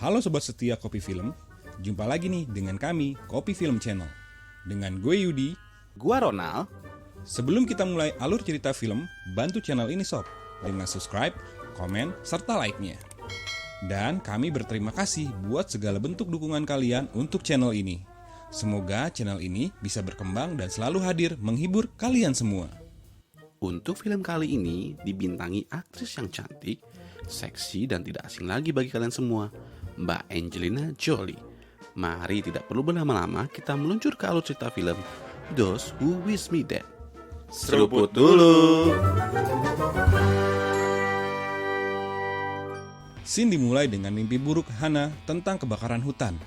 Halo Sobat Setia Kopi Film, jumpa lagi nih dengan kami, Kopi Film Channel. Dengan gue Yudi. Gua Ronald. Sebelum kita mulai alur cerita film, bantu channel ini sob, dengan subscribe, komen, serta like-nya. Dan kami berterima kasih buat segala bentuk dukungan kalian untuk channel ini. Semoga channel ini bisa berkembang dan selalu hadir menghibur kalian semua. Untuk film kali ini dibintangi aktris yang cantik, seksi dan tidak asing lagi bagi kalian semua, Mbak Angelina Jolie. Mari tidak perlu berlama-lama, kita meluncur ke alur cerita film Those Who Wish Me Dead. Seruput dulu. Scene dimulai dengan mimpi buruk Hannah tentang kebakaran hutan,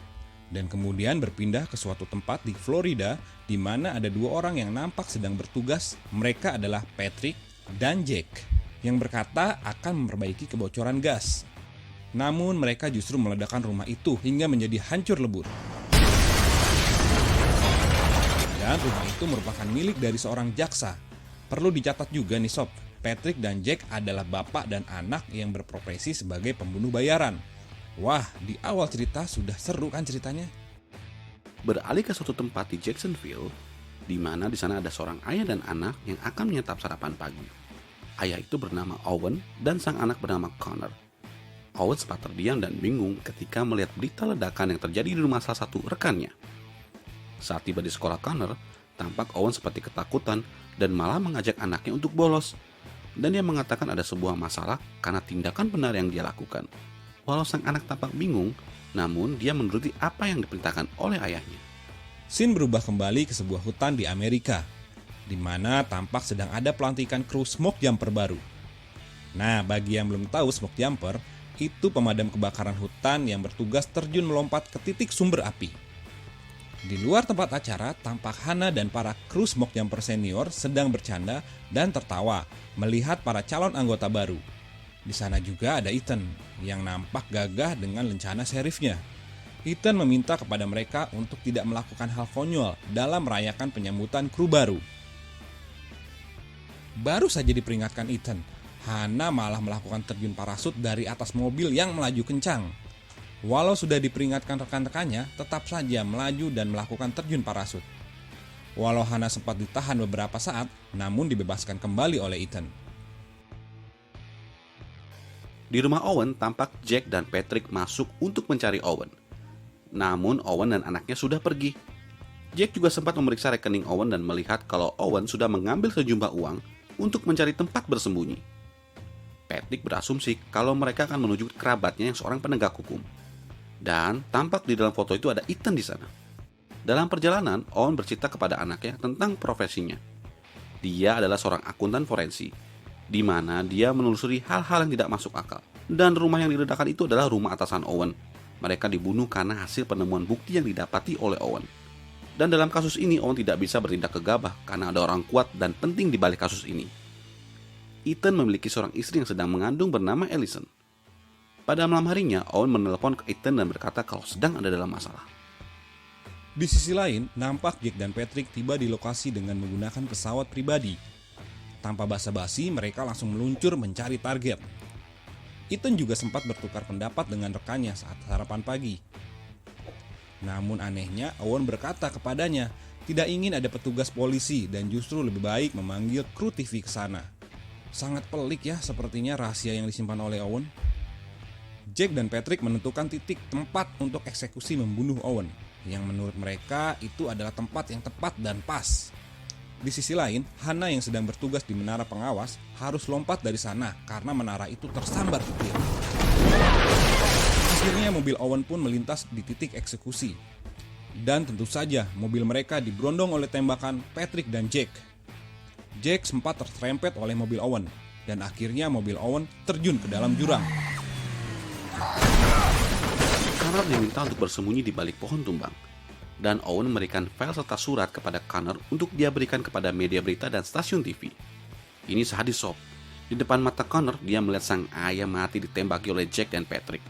dan kemudian berpindah ke suatu tempat di Florida di mana ada dua orang yang nampak sedang bertugas. Mereka adalah Patrick dan Jack yang berkata akan memperbaiki kebocoran gas. Namun mereka justru meledakkan rumah itu hingga menjadi hancur lebur. Dan rumah itu merupakan milik dari seorang jaksa. Perlu dicatat juga nih sob, Patrick dan Jack adalah bapak dan anak yang berprofesi sebagai pembunuh bayaran. Wah, di awal cerita sudah seru kan ceritanya? Beralih ke suatu tempat di Jacksonville, di mana di sana ada seorang ayah dan anak yang akan menyantap sarapan pagi. Ayah itu bernama Owen dan sang anak bernama Connor. Owen sempat terdiam dan bingung ketika melihat berita ledakan yang terjadi di rumah salah satu rekannya. Saat tiba di sekolah Connor, tampak Owen seperti ketakutan dan malah mengajak anaknya untuk bolos. Dan dia mengatakan ada sebuah masalah karena tindakan benar yang dia lakukan. Walau sang anak tampak bingung, namun dia menuruti apa yang diperintahkan oleh ayahnya. Scene berubah kembali ke sebuah hutan di Amerika, di mana tampak sedang ada pelantikan kru smoke jumper baru. Nah, bagi yang belum tahu smoke jumper, itu pemadam kebakaran hutan yang bertugas terjun melompat ke titik sumber api. Di luar tempat acara, tampak Hannah dan para kru smoke jumper senior sedang bercanda dan tertawa melihat para calon anggota baru. Di sana juga ada Ethan yang nampak gagah dengan lencana serifnya. Ethan meminta kepada mereka untuk tidak melakukan hal konyol dalam merayakan penyambutan kru baru. Baru saja diperingatkan Ethan, Hannah malah melakukan terjun parasut dari atas mobil yang melaju kencang. Walau sudah diperingatkan rekan-rekannya, tetap saja melaju dan melakukan terjun parasut. Walau Hannah sempat ditahan beberapa saat, namun dibebaskan kembali oleh Ethan. Di rumah Owen, tampak Jack dan Patrick masuk untuk mencari Owen. Namun Owen dan anaknya sudah pergi. Jack juga sempat memeriksa rekening Owen dan melihat kalau Owen sudah mengambil sejumlah uang untuk mencari tempat bersembunyi. Patrick berasumsi kalau mereka akan menuju kerabatnya yang seorang penegak hukum. Dan tampak di dalam foto itu ada Ethan di sana. Dalam perjalanan, Owen bercerita kepada anaknya tentang profesinya. Dia adalah seorang akuntan forensik, di mana dia menelusuri hal-hal yang tidak masuk akal. Dan rumah yang diledakkan itu adalah rumah atasan Owen. Mereka dibunuh karena hasil penemuan bukti yang didapati oleh Owen. Dan dalam kasus ini, Owen tidak bisa bertindak gegabah karena ada orang kuat dan penting di balik kasus ini. Ethan memiliki seorang istri yang sedang mengandung bernama Allison. Pada malam harinya, Owen menelpon ke Ethan dan berkata kalau sedang ada dalam masalah. Di sisi lain, nampak Jack dan Patrick tiba di lokasi dengan menggunakan pesawat pribadi. Tanpa basa-basi, mereka langsung meluncur mencari target. Ethan juga sempat bertukar pendapat dengan rekannya saat sarapan pagi. Namun anehnya, Owen berkata kepadanya tidak ingin ada petugas polisi dan justru lebih baik memanggil kru TV ke sana. Sangat pelik ya sepertinya rahasia yang disimpan oleh Owen. Jack dan Patrick menentukan titik tempat untuk eksekusi membunuh Owen, yang menurut mereka itu adalah tempat yang tepat dan pas. Di sisi lain, Hannah yang sedang bertugas di menara pengawas harus lompat dari sana karena menara itu tersambar petir. Akhirnya mobil Owen pun melintas di titik eksekusi. Dan tentu saja mobil mereka diberondong oleh tembakan Patrick dan Jack. Jack sempat terserempet oleh mobil Owen, dan akhirnya mobil Owen terjun ke dalam jurang. Connor diminta untuk bersembunyi di balik pohon tumbang. Dan Owen memberikan file serta surat kepada Connor untuk dia berikan kepada media berita dan stasiun TV. Ini sadis sob. Di depan mata Connor, dia melihat sang ayah mati ditembaki oleh Jack dan Patrick.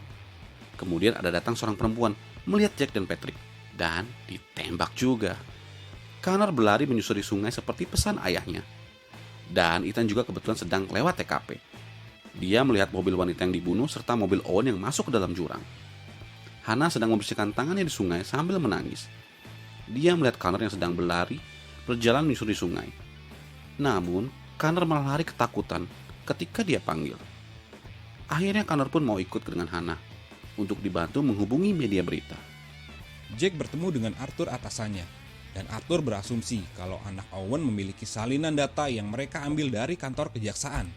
Kemudian ada datang seorang perempuan melihat Jack dan Patrick dan ditembak juga. Connor berlari menyusuri sungai seperti pesan ayahnya. Dan Ethan juga kebetulan sedang lewat TKP. Dia melihat mobil wanita yang dibunuh serta mobil Owen yang masuk ke dalam jurang. Hannah sedang membersihkan tangannya di sungai sambil menangis. Dia melihat Connor yang sedang berjalan menyusuri sungai. Namun, Connor malah lari ketakutan ketika dia panggil. Akhirnya Connor pun mau ikut dengan Hannah untuk dibantu menghubungi media berita. Jack bertemu dengan Arthur atasannya, dan Arthur berasumsi kalau anak Owen memiliki salinan data yang mereka ambil dari kantor kejaksaan,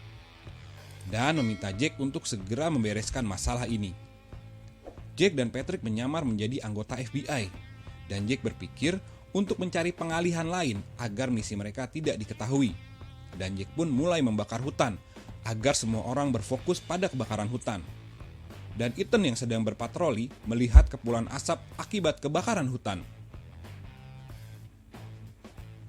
dan meminta Jack untuk segera membereskan masalah ini. Jack dan Patrick menyamar menjadi anggota FBI, dan Jack berpikir untuk mencari pengalihan lain agar misi mereka tidak diketahui. Dan Jack pun mulai membakar hutan agar semua orang berfokus pada kebakaran hutan. Dan Ethan yang sedang berpatroli melihat kepulan asap akibat kebakaran hutan.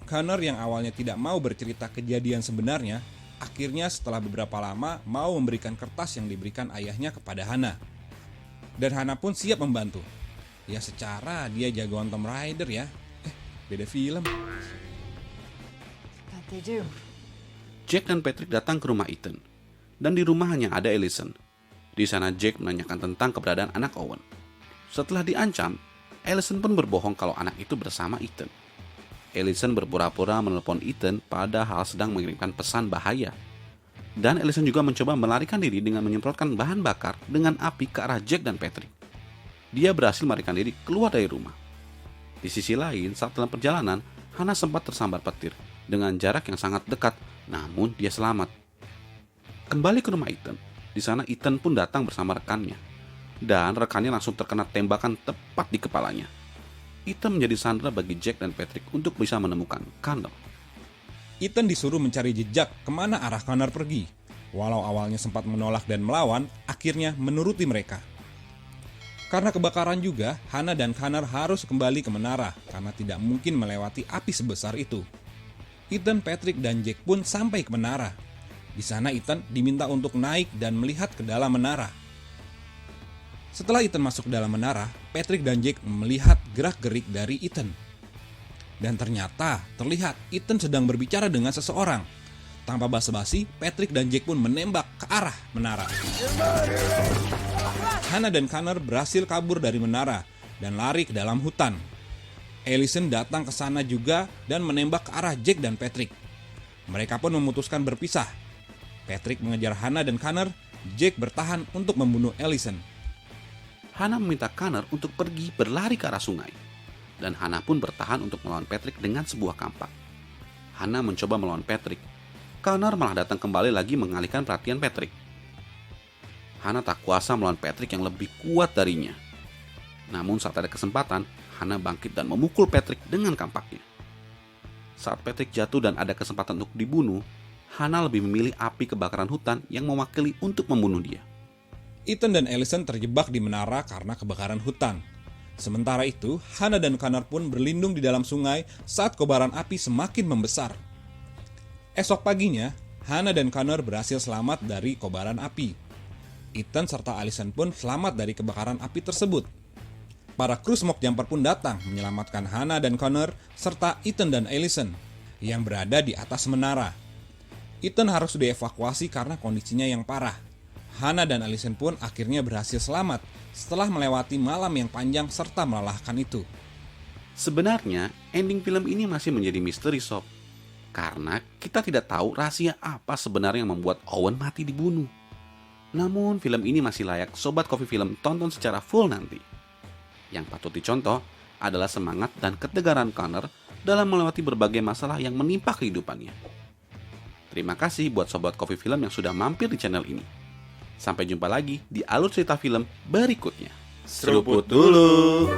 Connor yang awalnya tidak mau bercerita kejadian sebenarnya, akhirnya setelah beberapa lama mau memberikan kertas yang diberikan ayahnya kepada Hannah. Dan Hannah pun siap membantu. Ya secara dia jagoan Tomb Raider ya. Beda film. That they do. Jack dan Patrick datang ke rumah Ethan, dan di rumahnya ada Allison. Di sana Jack menanyakan tentang keberadaan anak Owen. Setelah diancam, Allison pun berbohong kalau anak itu bersama Ethan. Allison berpura-pura menelpon Ethan padahal sedang mengirimkan pesan bahaya. Dan Allison juga mencoba melarikan diri dengan menyemprotkan bahan bakar dengan api ke arah Jack dan Patrick. Dia berhasil melarikan diri keluar dari rumah. Di sisi lain, saat dalam perjalanan, Hannah sempat tersambar petir dengan jarak yang sangat dekat, namun dia selamat. Kembali ke rumah Ethan, di sana Ethan pun datang bersama rekannya, dan rekannya langsung terkena tembakan tepat di kepalanya. Ethan menjadi sandera bagi Jack dan Patrick untuk bisa menemukan Connor. Ethan disuruh mencari jejak kemana arah Connor pergi. Walau awalnya sempat menolak dan melawan, akhirnya menuruti mereka. Karena kebakaran juga, Hannah dan Connor harus kembali ke menara karena tidak mungkin melewati api sebesar itu. Ethan, Patrick, dan Jack pun sampai ke menara. Di sana Ethan diminta untuk naik dan melihat ke dalam menara. Setelah Ethan masuk ke dalam menara, Patrick dan Jack melihat gerak-gerik dari Ethan. Dan ternyata terlihat Ethan sedang berbicara dengan seseorang. Tanpa basa-basi, Patrick dan Jack pun menembak ke arah menara. Hannah dan Connor berhasil kabur dari menara dan lari ke dalam hutan. Allison datang ke sana juga dan menembak ke arah Jack dan Patrick. Mereka pun memutuskan berpisah. Patrick mengejar Hannah dan Connor, Jack bertahan untuk membunuh Allison. Hannah meminta Connor untuk pergi berlari ke arah sungai. Dan Hannah pun bertahan untuk melawan Patrick dengan sebuah kampak. Hannah mencoba melawan Patrick. Connor malah datang kembali lagi mengalihkan perhatian Patrick. Hannah tak kuasa melawan Patrick yang lebih kuat darinya. Namun saat ada kesempatan, Hannah bangkit dan memukul Patrick dengan kampaknya. Saat Patrick jatuh dan ada kesempatan untuk dibunuh, Hannah lebih memilih api kebakaran hutan yang mewakili untuk membunuh dia. Ethan dan Allison terjebak di menara karena kebakaran hutan. Sementara itu, Hannah dan Connor pun berlindung di dalam sungai saat kobaran api semakin membesar. Esok paginya, Hannah dan Connor berhasil selamat dari kobaran api. Ethan serta Allison pun selamat dari kebakaran api tersebut. Para kru smoke jumper pun datang menyelamatkan Hannah dan Connor serta Ethan dan Allison yang berada di atas menara. Ethan harus dievakuasi karena kondisinya yang parah. Hannah dan Allison pun akhirnya berhasil selamat setelah melewati malam yang panjang serta melelahkan itu. Sebenarnya, ending film ini masih menjadi misteri sob. Karena kita tidak tahu rahasia apa sebenarnya yang membuat Owen mati dibunuh. Namun, film ini masih layak Sobat Kopi Film tonton secara full nanti. Yang patut dicontoh adalah semangat dan ketegaran Connor dalam melewati berbagai masalah yang menimpa kehidupannya. Terima kasih buat Sobat Kopi Film yang sudah mampir di channel ini. Sampai jumpa lagi di alur cerita film berikutnya. Seruput dulu!